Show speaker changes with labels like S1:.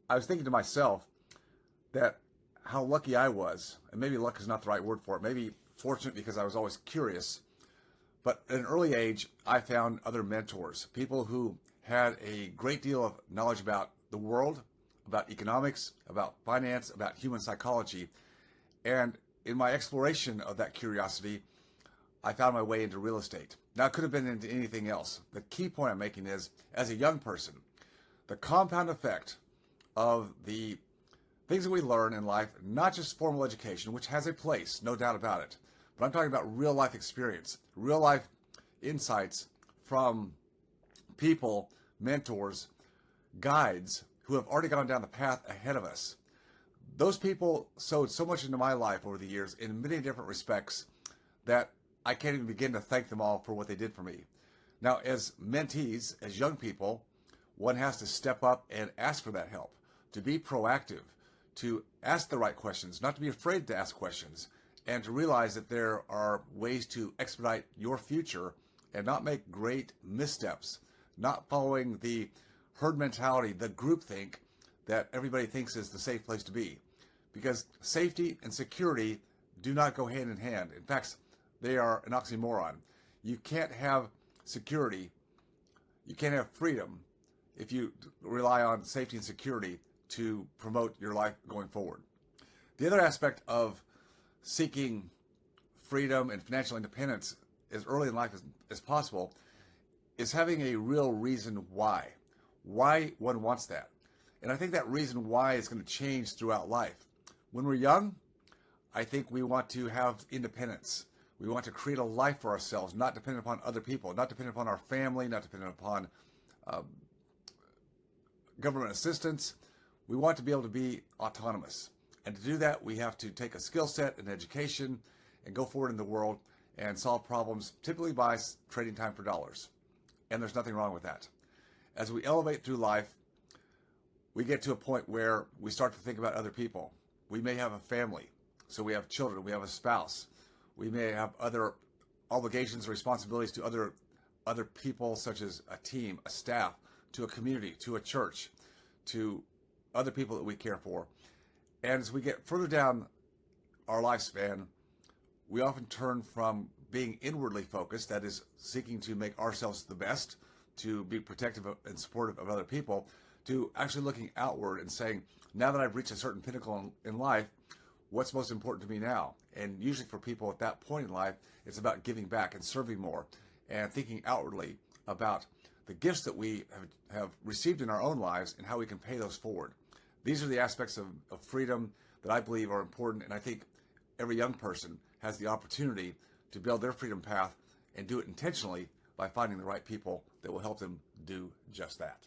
S1: I was thinking to myself that how lucky I was, and maybe luck is not the right word for it, maybe fortunate because I was always curious. But at an early age, I found other mentors, people who had a great deal of knowledge about the world, about economics, about finance, about human psychology. And in my exploration of that curiosity, I found my way into real estate. Now, it could have been into anything else. The key point I'm making is, as a young person, the compound effect of the things that we learn in life, not just formal education, which has a place, no doubt about it, but I'm talking about real life experience, real life insights from people, mentors, guides who have already gone down the path ahead of us. Those people sowed so much into my life over the years in many different respects that I can't even begin to thank them all for what they did for me. Now, as mentees, as young people, one has to step up and ask for that help, to be proactive, to ask the right questions, not to be afraid to ask questions, and to realize that there are ways to expedite your future and not make great missteps, not following the herd mentality, the groupthink that everybody thinks is the safe place to be. Because safety and security do not go hand in hand. In fact, they are an oxymoron. You can't have security, you can't have freedom if you rely on safety and security to promote your life going forward. The other aspect of seeking freedom and financial independence as early in life as possible is having a real reason why one wants that. And I think that reason why is going to change throughout life. When we're young, I think we want to have independence. We want to create a life for ourselves, not dependent upon other people, not dependent upon our family, not dependent upon government assistance. We want to be able to be autonomous. And to do that, we have to take a skill set and education and go forward in the world and solve problems, typically by trading time for dollars. And there's nothing wrong with that. As we elevate through life, we get to a point where we start to think about other people. We may have a family, so we have children, we have a spouse. We may have other obligations or responsibilities to other people, such as a team, a staff, to a community, to a church, to other people that we care for. And as we get further down our lifespan, we often turn from being inwardly focused, that is, seeking to make ourselves the best, to be protective and supportive of other people, to actually looking outward and saying, now that I've reached a certain pinnacle in life, what's most important to me now? And usually for people at that point in life, it's about giving back and serving more and thinking outwardly about the gifts that we have received in our own lives and how we can pay those forward. These are the aspects of freedom that I believe are important, and I think every young person has the opportunity to build their freedom path and do it intentionally by finding the right people that will help them do just that.